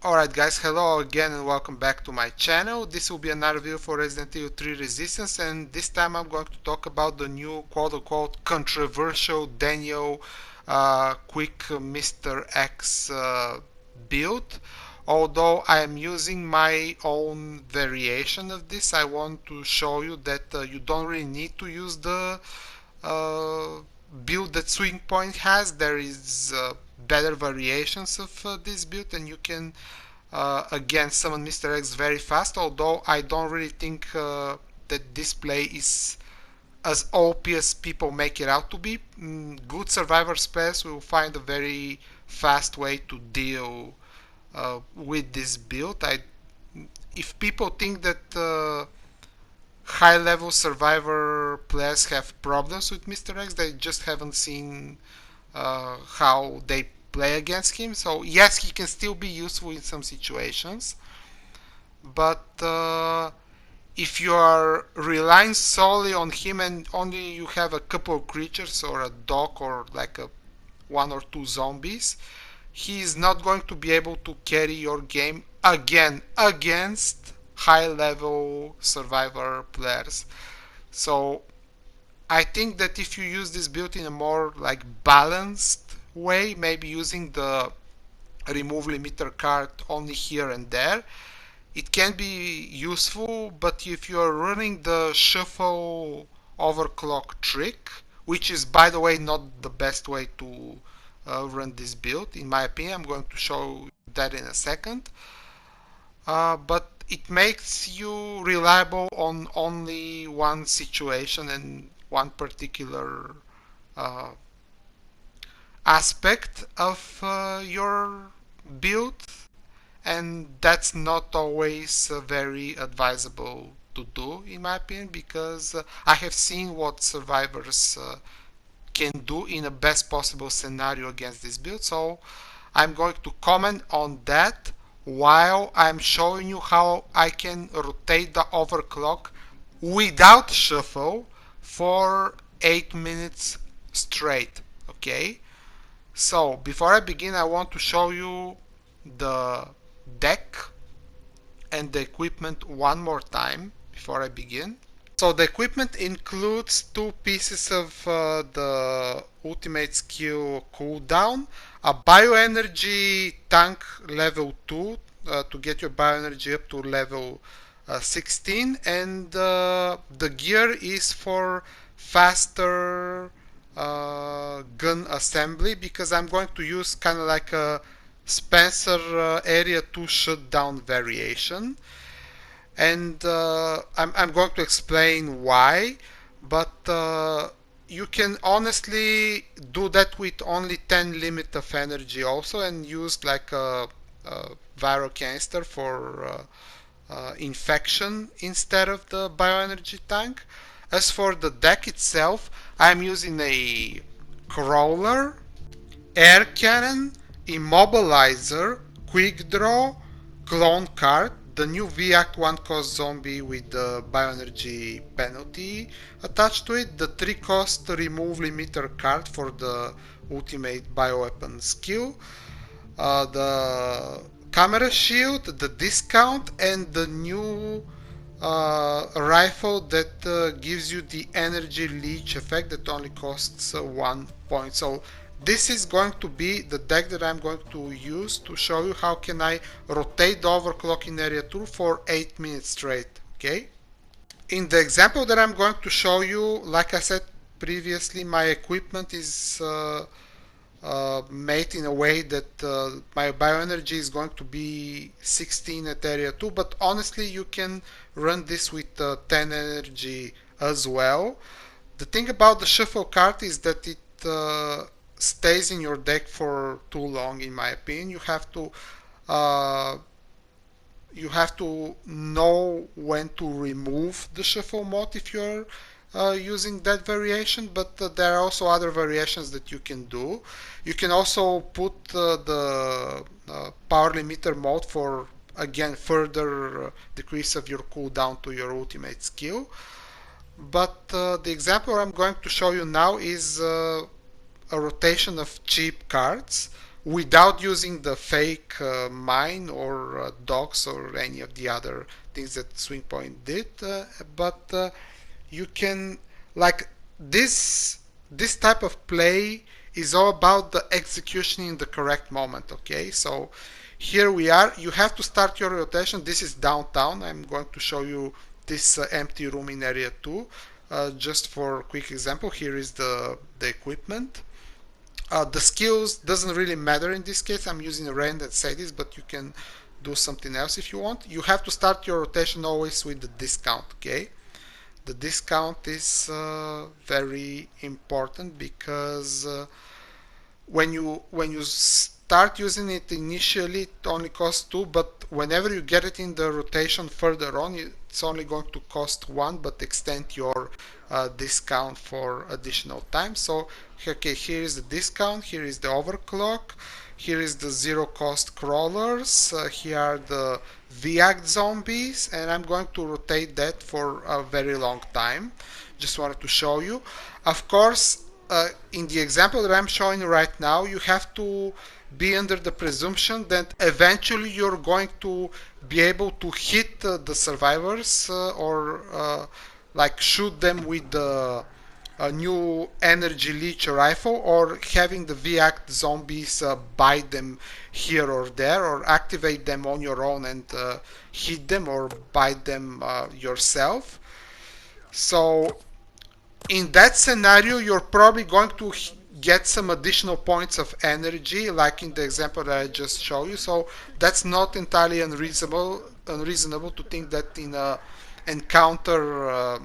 Alright guys, hello again and welcome back to my channel. This will be another video for Resident Evil 3 Resistance, and this time I'm going to talk about the new quote-unquote controversial Daniel quick Mr.X build. Although I am using my own variation of this, I want to show you that you don't really need to use the uh, build that Swingpoint has. There is better variations of this build, and you can again summon Mr.X very fast, although I don't really think that this play is as OP as people make it out to be. Good survivor players will find a very fast way to deal with this build. If people think that high level survivor players have problems with Mr.X, they just haven't seen how they play against him. So yes, he can still be useful in some situations, but if you are relying solely on him and only you have a couple of creatures or a dog or like a one or two zombies, he is not going to be able to carry your game again against high level survivor players. So I think that if you use this build in a more like balanced way, maybe using the remove limiter card only here and there, it can be useful. But if you are running the shuffle overclock trick, which is by the way not the best way to run this build in my opinion, I'm going to show that in a second, but it makes you reliable on only one situation and one particular uh, aspect of your build, and that's not always very advisable to do in my opinion, because I have seen what survivors can do in a best possible scenario against this build. So I'm going to comment on that while I'm showing you how I can rotate the overclock without shuffle for 8 minutes straight. Okay, so before I begin, I want to show you the deck and the equipment one more time before I begin. So the equipment includes two pieces of the ultimate skill cooldown, a BioEnergy tank level 2 to get your BioEnergy up to level 16, and the gear is for faster gun assembly, because I'm going to use kind of like a Spenser Area 2 Shutdown variation, and I'm going to explain why, but you can honestly do that with only 10 limit of energy also, and use like a viral canister for infection instead of the bioenergy tank. As for the deck itself, I'm using a crawler, air cannon, immobilizer, quickdraw, clone card, the new VAC 1 cost zombie with the bioenergy penalty attached to it, the 3 cost remove limiter card for the ultimate bioweapon skill, the camera shield, the discount, and the new rifle that gives you the energy leech effect that only costs 1 point. So this is going to be the deck that I'm going to use to show you how can I rotate the overclock in area 2 for 8 minutes straight. Okay, in the example that I'm going to show you, like I said previously, my equipment is made in a way that my bioenergy is going to be 16 at area 2, but honestly you can run this with 10 energy as well. The thing about the shuffle card is that it stays in your deck for too long in my opinion. Uh, you have to know when to remove the shuffle mode if you're using that variation, but there are also other variations that you can do. You can also put the power limiter mode for again further decrease of your cooldown to your ultimate skill. But the example I'm going to show you now is a rotation of cheap cards without using the fake mine or docks or any of the other things that Swingpoint did. But you can, like, this type of play is all about the execution in the correct moment. Okay, so here we are. You have to start your rotation. This is downtown. I'm going to show you this empty room in area 2. Just for a quick example, here is the equipment. The skills doesn't really matter in this case. I'm using a random say this, but you can do something else if you want. You have to start your rotation always with the discount. Okay, the discount is very important because when you start using it initially, it only costs 2, but whenever you get it in the rotation further on, it's only going to cost 1, but extend your discount for additional time. So okay, here is the discount, here is the overclock, here is the zero cost crawlers, here are the VAC zombies, and I'm going to rotate that for a very long time. Just wanted to show you. Of course, in the example that I'm showing right now, you have to be under the presumption that eventually you're going to be able to hit the survivors or like shoot them with the new energy leech rifle, or having the VAC zombies bite them here or there, or activate them on your own and hit them or bite them yourself. So in that scenario, you're probably going to get some additional points of energy, like in the example that I just showed you. So that's not entirely unreasonable to think that in a encounter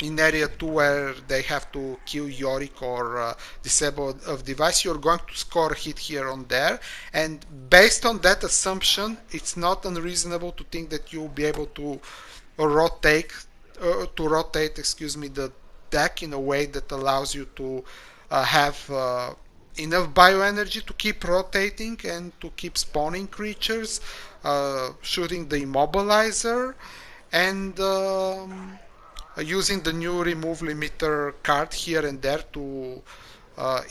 in area 2 where they have to kill Yorick or disable a device, you're going to score a hit here on there. And based on that assumption, it's not unreasonable to think that you'll be able to rotate the deck in a way that allows you to have enough bioenergy to keep rotating and to keep spawning creatures, shooting the Immobilizer, and using the new remove limiter card here and there to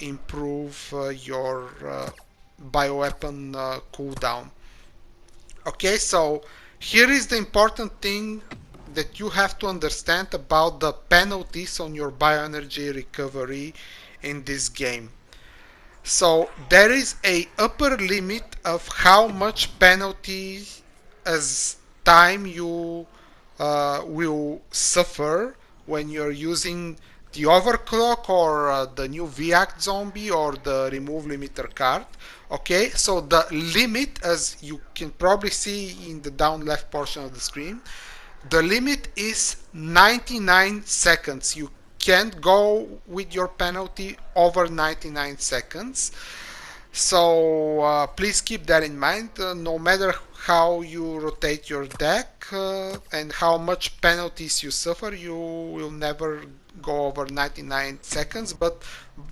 improve your bioweapon cooldown. Okay, so here is the important thing that you have to understand about the penalties on your bioenergy recovery in this game. So there is a upper limit of how much penalty as time you will suffer when you're using the overclock or the new VAC zombie or the remove limiter card. Okay, so the limit, as you can probably see in the down left portion of the screen, the limit is 99 seconds. You can't go with your penalty over 99 seconds. So please keep that in mind. No matter how you rotate your deck and how much penalties you suffer, you will never go over 99 seconds. But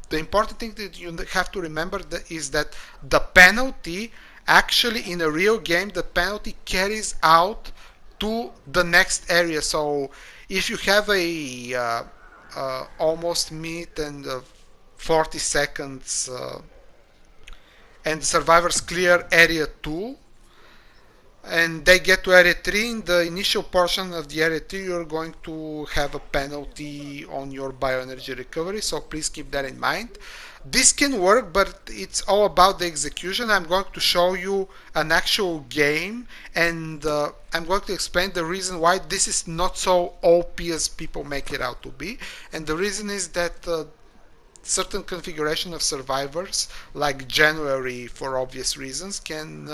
the important thing that you have to remember is that the penalty, actually in a real game, the penalty carries out to the next area. So if you have a almost minute and 40 seconds and the survivors clear area 2 and they get to area 3, in the initial portion of the area 3 you're going to have a penalty on your bioenergy recovery, so please keep that in mind. This can work, but it's all about the execution. I'm going to show you an actual game, and I'm going to explain the reason why this is not so OP as people make it out to be. And the reason is that certain configuration of survivors, like January for obvious reasons, can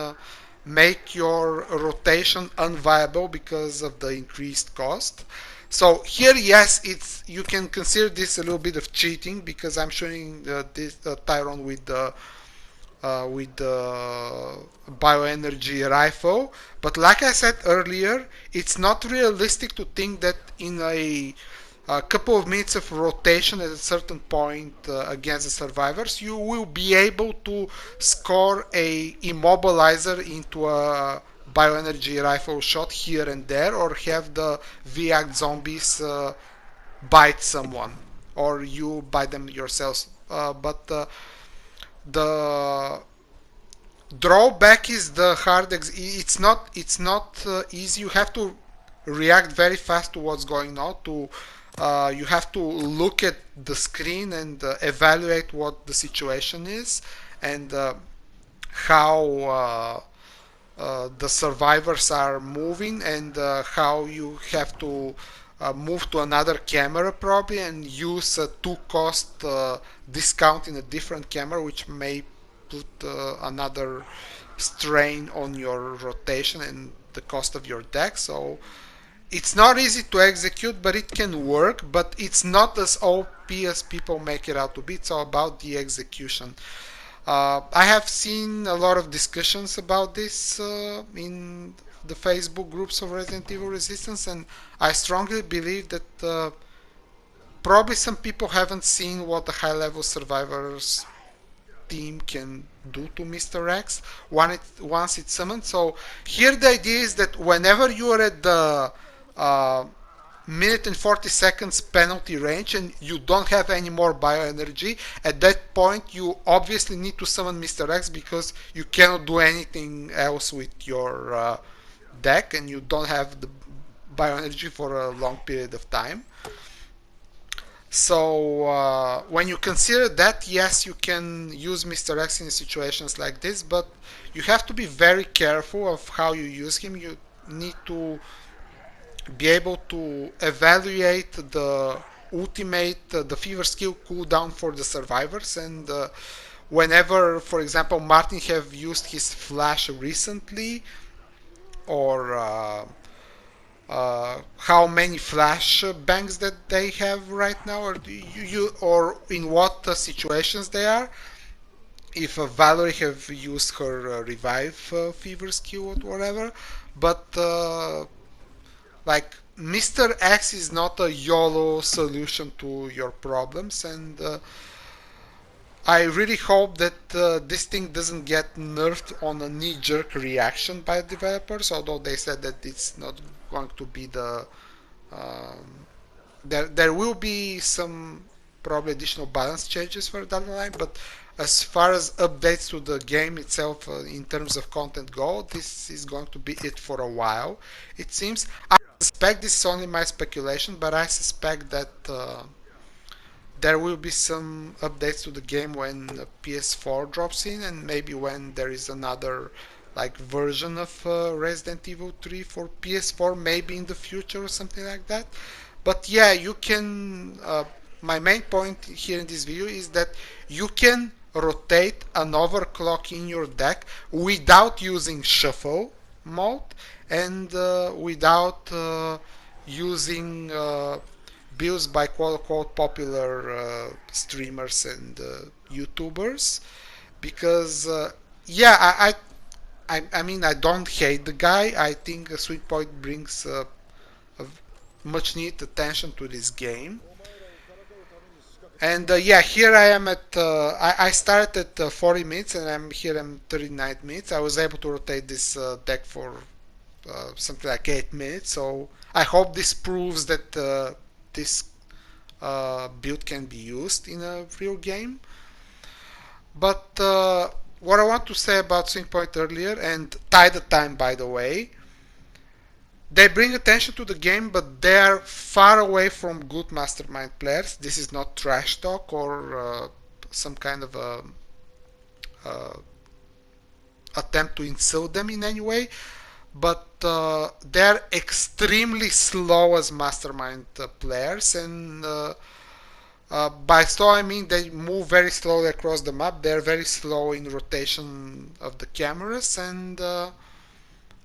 make your rotation unviable because of the increased cost. So here, yes, you can consider this a little bit of cheating because I'm showing this Tyrone with the bioenergy rifle. But like I said earlier, it's not realistic to think that in a couple of minutes of rotation at a certain point against the survivors, you will be able to score a Immobilizer into a bioenergy rifle shot here and there, or have the VAC zombies bite someone, or you bite them yourselves. But the Drawback is the it's not easy. You have to react very fast to what's going on. You have to look at the screen and evaluate what the situation is and how the survivors are moving and how you have to move to another camera probably and use a two cost discount in a different camera, which may put another strain on your rotation and the cost of your deck. So it's not easy to execute, but it can work. But it's not as OP as people make it out to be. It's all about the execution. I have seen a lot of discussions about this in the Facebook groups of Resident Evil Resistance, and I strongly believe that probably some people haven't seen what the high level survivors team can do to Mr.X once it's summoned. So here the idea is that whenever you are at the uh, minute and 40 seconds penalty range and you don't have any more bioenergy, at that point you obviously need to summon Mr.X because you cannot do anything else with your deck and you don't have the bioenergy for a long period of time. So when you consider that, yes, you can use Mr.X in situations like this, but you have to be very careful of how you use him. You need to be able to evaluate the ultimate, the fever skill cooldown for the survivors, and whenever, for example, Martin have used his flash recently, or how many flash banks that they have right now, or or in what situations they are. If Valerie have used her revive fever skill or whatever, but like Mr. X is not a YOLO solution to your problems, and I really hope that this thing doesn't get nerfed on a knee-jerk reaction by developers. Although they said that it's not going to be the there will be some probably additional balance changes for down the line, but as far as updates to the game itself in terms of content go, this is going to be it for a while. It seems. I suspect this is only my speculation, but I suspect that there will be some updates to the game when PS4 drops in, and maybe when there is another like version of Resident Evil 3 for PS4, maybe in the future or something like that. But yeah, you can. My main point here in this video is that you can rotate an overclock in your deck without using shuffle mode and without using builds by quote unquote popular streamers and YouTubers, because yeah, I mean I don't hate the guy. I think Swingpoint brings a much needed attention to this game. And yeah, here I am at. I started at 40 minutes, and I'm here. I'm 39 minutes. I was able to rotate this deck for something like 8 minutes. So I hope this proves that this build can be used in a real game. But what I want to say about Swingpoint earlier, and tie the time by the way, they bring attention to the game, but they are far away from good mastermind players. This is not trash talk or some kind of a, uh, attempt to insult them in any way, but they're extremely slow as mastermind players, and by slow I mean they move very slowly across the map. They're very slow in rotation of the cameras, and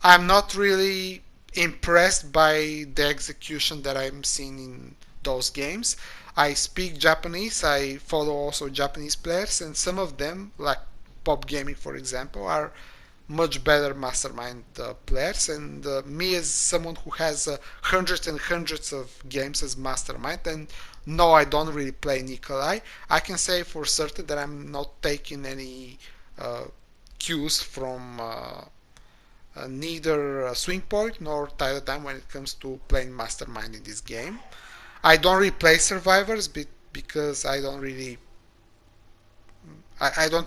I'm not really impressed by the execution that I'm seeing in those games. I speak Japanese, I follow also Japanese players, and some of them, like Pop Gaming for example, are much better mastermind players. And me, as someone who has hundreds and hundreds of games as mastermind, and no, I don't really play Nikolai, I can say for certain that I'm not taking any uh, cues from neither Swingpoint nor Tidal Time when it comes to playing Mastermind in this game. I don't really play Survivors because I don't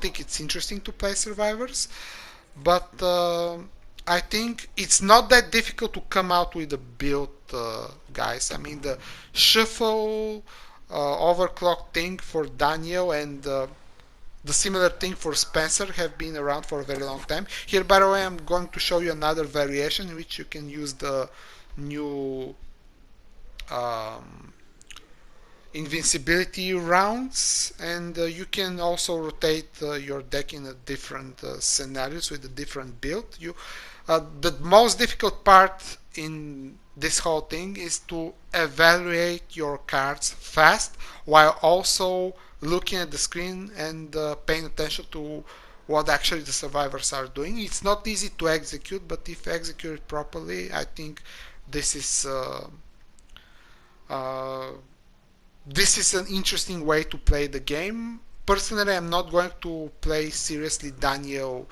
think it's interesting to play Survivors. but I think it's not that difficult to come out with a build, guys. I mean, the shuffle overclock thing for Daniel and the similar thing for Spenser have been around for a very long time. Here, by the way, I'm going to show you another variation in which you can use the new um, invincibility rounds, and you can also rotate your deck in a different scenarios with a different build. The most difficult part in this whole thing is to evaluate your cards fast while also looking at the screen and paying attention to what actually the survivors are doing. It's not easy to execute, but if executed properly, I think this is uh, this is an interesting way to play the game. Personally, I'm not going to play seriously Daniel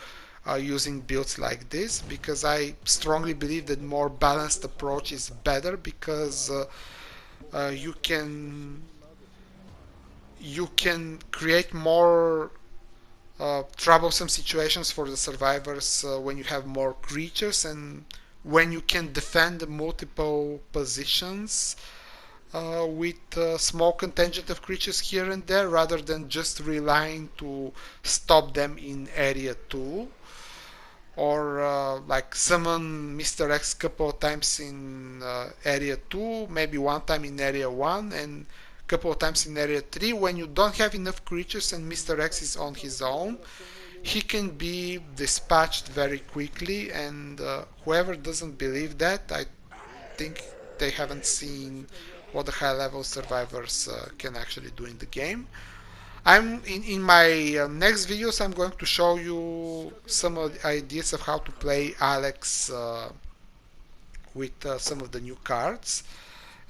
using builds like this because I strongly believe that more balanced approach is better because you can create more troublesome situations for the survivors when you have more creatures and when you can defend multiple positions with a small contingent of creatures here and there rather than just relying to stop them in area 2 or like summon Mr.X couple of times in area 2, maybe one time in area 1 and couple of times in area 3. When you don't have enough creatures and Mr.X is on his own, he can be dispatched very quickly, and whoever doesn't believe that, I think they haven't seen what the high level survivors can actually do in the game. I'm in my next videos I'm going to show you some of the ideas of how to play Alex with some of the new cards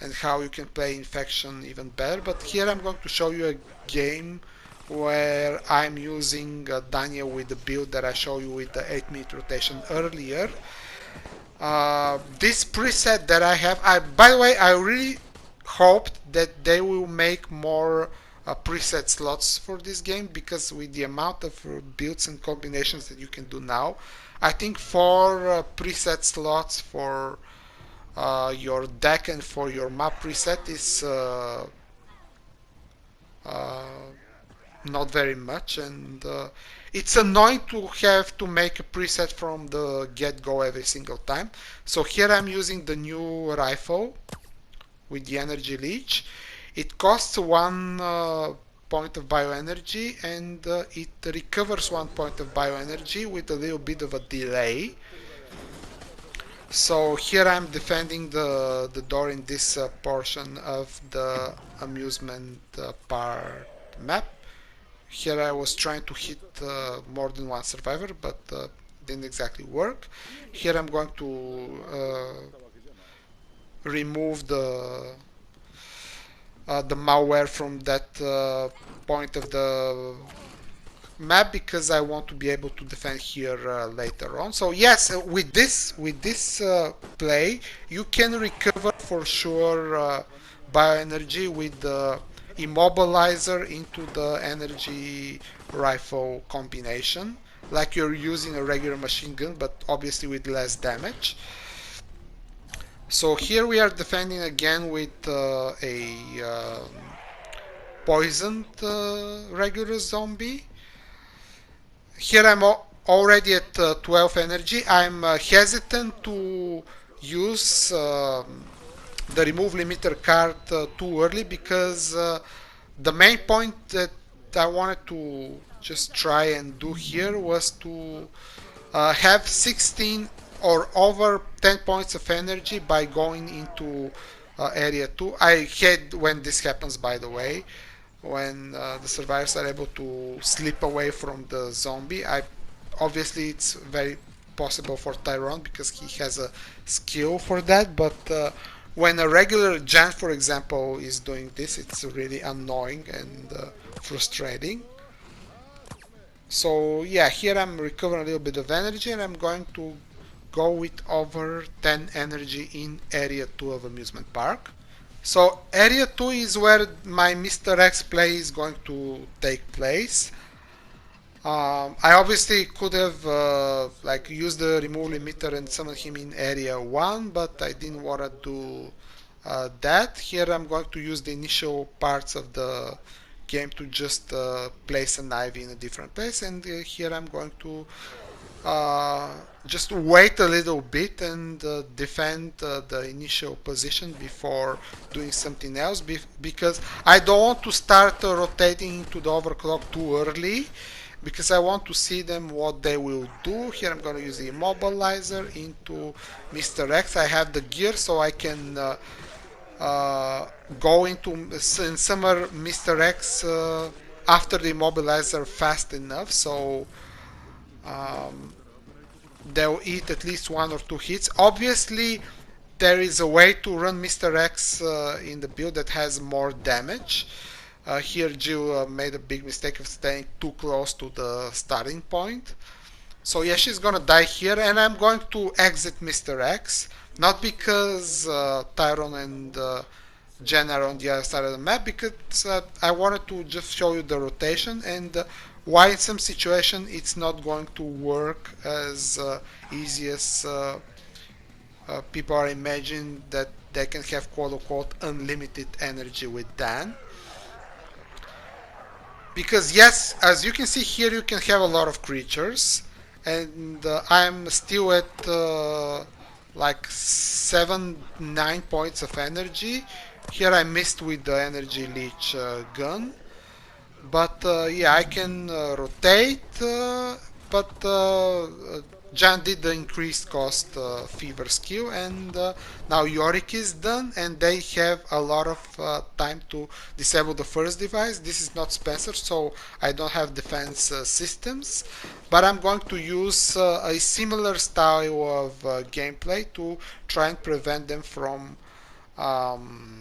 and how you can play Infection even better, but here I'm going to show you a game where I'm using Daniel with the build that I showed you with the 8-minute rotation earlier. This preset that I have, by the way, I really hoped that they will make more preset slots for this game, because with the amount of builds and combinations that you can do now, I think 4 preset slots for your deck and for your map preset is uh, not very much, and it's annoying to have to make a preset from the get-go every single time. So here I'm using the new rifle with the energy leech. It costs 1 point of bioenergy, and it recovers 1 point of bioenergy with a little bit of a delay. So here I'm defending the door in this portion of the amusement park map. Here I was trying to hit more than one survivor, but didn't exactly work. Here I'm going to remove the malware from that point of the map because I want to be able to defend here later on. So yes, with this play, you can recover for sure bioenergy with the Immobilizer into the energy rifle combination, like you're using a regular machine gun, but obviously with less damage. So here we are defending again with a poisoned regular zombie. Here I'm already at 12 energy. I'm hesitant to use the remove limiter card too early because the main point that I wanted to just try and do here was to have 16 or over 10 points of energy by going into area 2. I hate when this happens, by the way, when the survivors are able to slip away from the zombie. Obviously it's very possible for Tyrone because he has a skill for that, but when a regular Jan, for example, is doing this, it's really annoying and frustrating. So yeah, here I'm recovering a little bit of energy, and I'm going to go with over 10 energy in area 2 of amusement park. So area 2 is where my Mr.X play is going to take place. I obviously could have like used the remove limiter and summon him in area 1, but I didn't want to do that. Here I'm going to use the initial parts of the game to just place an ivy in a different place, and here I'm going to uh, just wait a little bit and defend the initial position before doing something else, because I don't want to start rotating into the overclock too early, because I want to see them what they will do. Here I'm going to use the Immobilizer into Mr.X. I have the gear so I can uh, go into in summer Mr.X after the Immobilizer fast enough, so um, they'll eat at least one or two hits. Obviously, there is a way to run Mr.X in the build that has more damage. Here Jill made a big mistake of staying too close to the starting point. So yeah, she's gonna die here, and I'm going to exit Mr.X. Not because Tyrone and Jen are on the other side of the map, because I wanted to just show you the rotation and why in some situation it's not going to work as easy as people are imagining that they can have quote unquote unlimited energy with Dan. Because yes, as you can see here, you can have a lot of creatures, and I'm still at like 7-9 points of energy. Here I missed with the energy leech gun, but yeah, I can rotate, but Jan did the increased cost fever skill, and now Yorick is done, and they have a lot of time to disable the first device. This is not Spenser, so I don't have defense systems, but I'm going to use a similar style of gameplay to try and prevent them from um,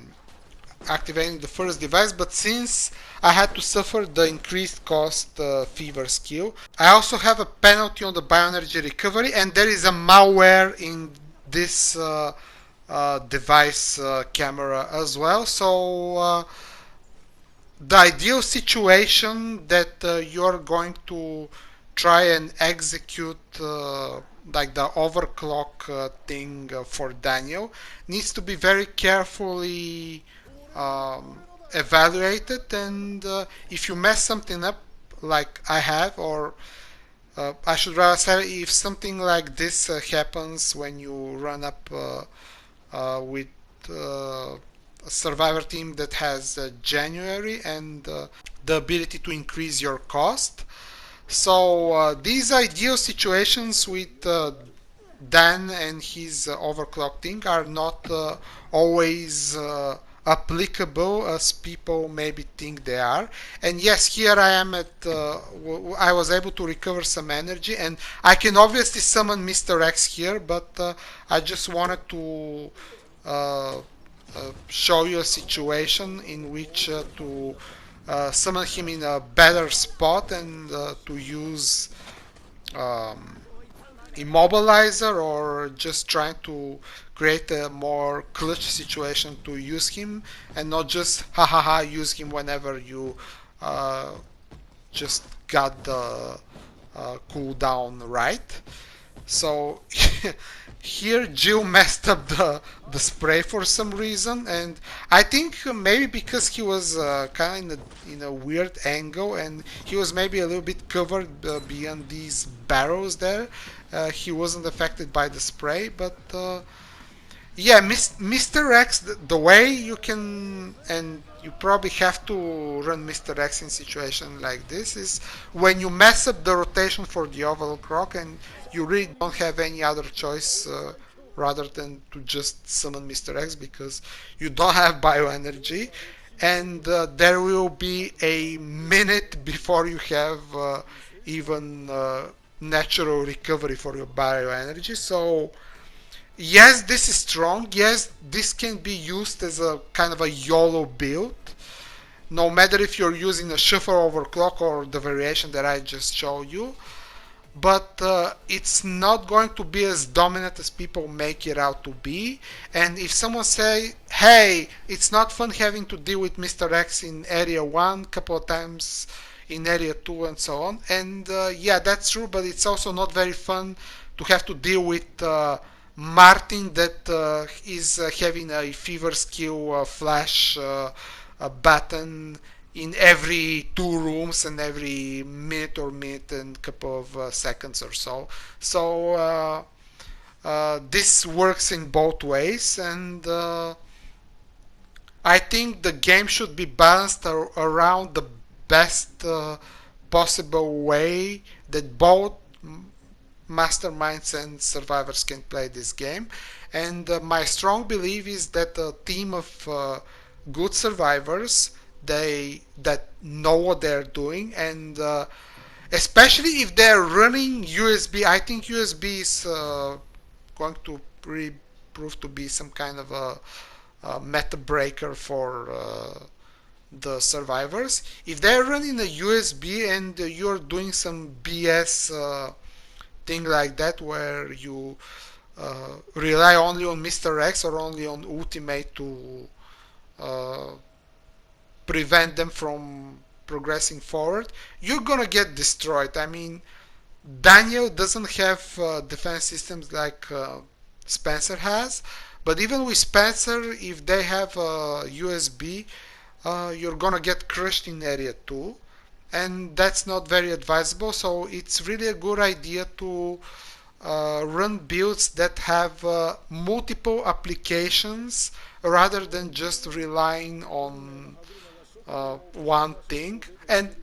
activating the first device. But since I had to suffer the increased cost fever skill, I also have a penalty on the bioenergy recovery, and there is a malware in this device camera as well. So the ideal situation that you're going to try and execute like the overclock thing for Daniel needs to be very carefully evaluated, and if you mess something up like I have, or I should rather say if something like this happens when you run up with a survivor team that has January and the ability to increase your cost. So these ideal situations with Dan and his overclock thing are not always applicable as people maybe think they are. And yes, here I am at I was able to recover some energy, and I can obviously summon Mr.X here, but I just wanted to show you a situation in which to summon him in a better spot, and to use um, Immobilizer, or just trying to create a more clutch situation to use him, and not just ha ha ha use him whenever you uh, just got the cooldown right. So here Jill messed up the spray for some reason, and I think maybe because he was kind of in a weird angle, and he was maybe a little bit covered beyond these barrels there. He wasn't affected by the spray, but yeah, Mr.X, the way you can, and you probably have to run Mr.X in situation like this, is when you mess up the rotation for the overclock and you really don't have any other choice rather than to just summon Mr.X, because you don't have bioenergy, and there will be a minute before you have even natural recovery for your bioenergy. So yes, this is strong. Yes, this can be used as a kind of a YOLO build, no matter if you're using a shuffle overclock or the variation that I just showed you. But it's not going to be as dominant as people make it out to be. And if someone say, hey, it's not fun having to deal with Mr.X in area 1 couple of times in area 2 and so on. And yeah, that's true, but it's also not very fun to have to deal with Martin that is having a fever skill flash button in every 2 rooms and every minute and couple of seconds or so. So this works in both ways, and I think the game should be balanced around the best possible way that both masterminds and survivors can play this game. And my strong belief is that a team of good survivors, they that know what they're doing, and especially if they're running USB. I think USB is going to prove to be some kind of a meta breaker for the survivors. If they're running a USB and you're doing some BS thing like that where you rely only on MR.X or only on Ultimate to uh, prevent them from progressing forward, you're gonna get destroyed. I mean, Daniel doesn't have defense systems like Spenser has, but even with Spenser, if they have a USB, you're gonna get crushed in area 2, and that's not very advisable. So it's really a good idea to run builds that have multiple applications rather than just relying on one thing. And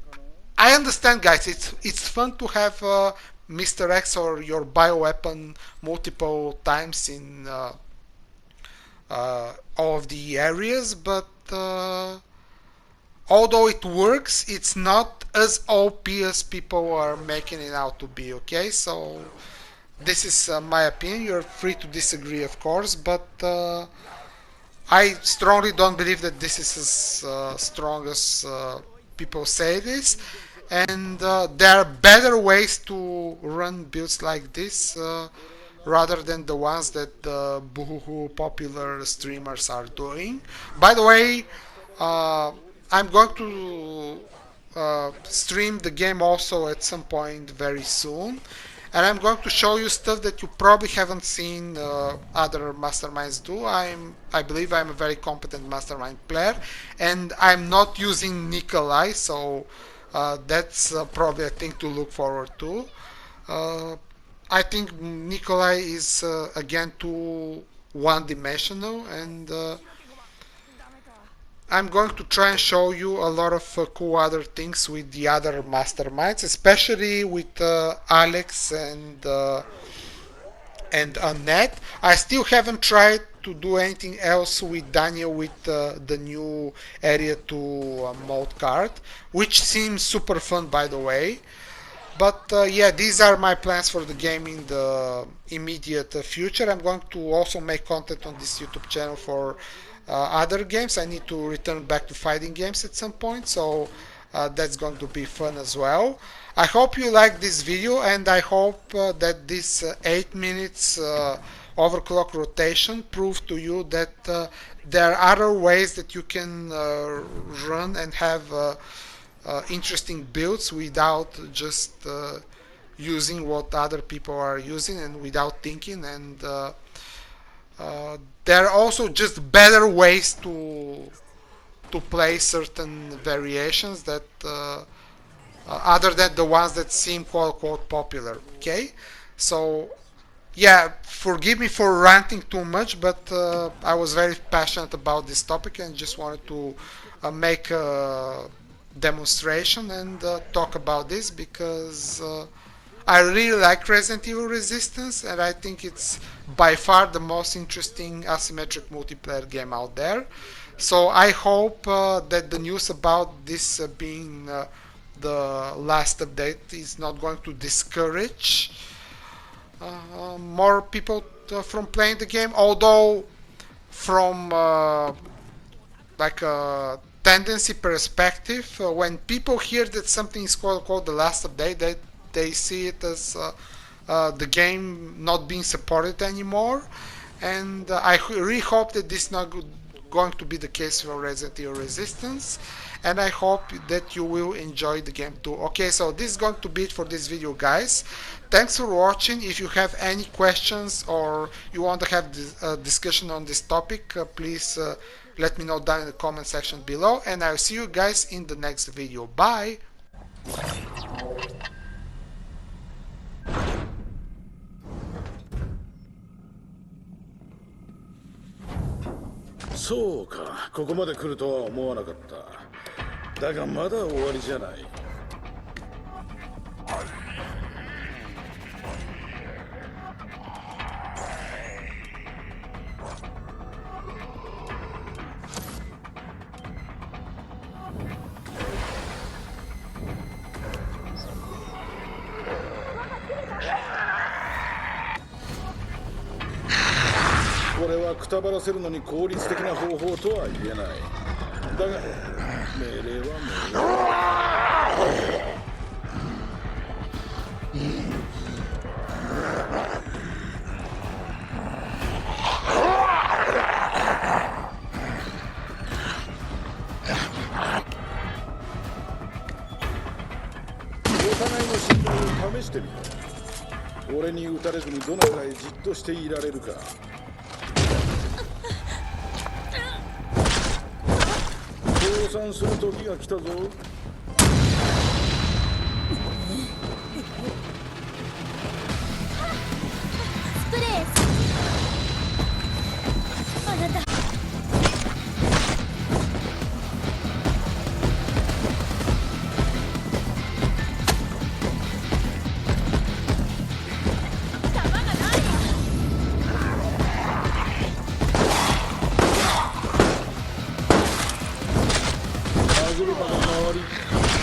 I understand, guys. It's fun to have MR.X or your bioweapon multiple times in all of the areas, but although it works, it's not as OP as people are making it out to be. Okay, so this is my opinion. You're free to disagree, of course, but I strongly don't believe that this is as strong as people say it is. And there are better ways to run builds like this rather than the ones that the boohoo popular streamers are doing. By the way, I'm going to stream the game also at some point very soon, and I'm going to show you stuff that you probably haven't seen other masterminds do. I believe I'm a very competent mastermind player, and I'm not using Nikolai, so that's probably a thing to look forward to. I think Nikolai is again too one-dimensional, and I'm going to try and show you a lot of cool other things with the other masterminds, especially with Alex and Annette. I still haven't tried to do anything else with Daniel with the new Area 2 mode card, which seems super fun, by the way. But yeah, these are my plans for the game in the immediate future. I'm going to also make content on this YouTube channel for other games. I need to return back to fighting games at some point, so that's going to be fun as well. I hope you like this video, and I hope that this 8 minutes overclock rotation proved to you that there are other ways that you can run and have interesting builds without just using what other people are using and without thinking. And there are also just better ways to play certain variations that other than the ones that seem quote unquote popular. Okay, so yeah, forgive me for ranting too much, but I was very passionate about this topic and just wanted to make a demonstration and talk about this because I really like Resident Evil Resistance, and I think it's by far the most interesting asymmetric multiplayer game out there. So I hope that the news about this being the last update is not going to discourage more people from playing the game. Although from like a tendency perspective, when people hear that something is called the last update, they see it as the game not being supported anymore. And I really hope that this is not going to be the case for Resident Evil Resistance, and I hope that you will enjoy the game too. Okay, so this is going to be it for this video, guys. Thanks for watching. If you have any questions or you want to have a discussion on this topic, please let me know down in the comment section below, and I'll see you guys in the next video. Bye! そうか、ここまで来るとは思わなかった。だがまだ終わりじゃない。これはくたばらせるのに効率的な方法とは言えない。だが命令は命令。お互いの信頼を試してみよう。俺に撃たれずにどのくらいじっとしていられるか。降参する時が来たぞ。スプレー。あなた。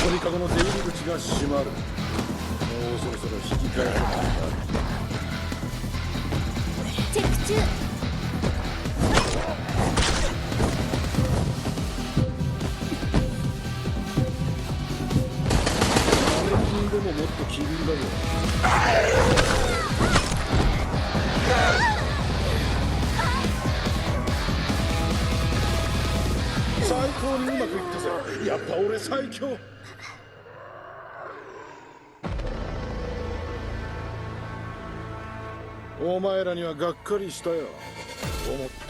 鳥かごの出入り口が閉まる。もうそろそろ引き返せない。チェック中。アメキンでももっと機敏だぞ。最高にうまくいったぜ。やっぱ俺最強。お前らにはがっかりしたよ。思った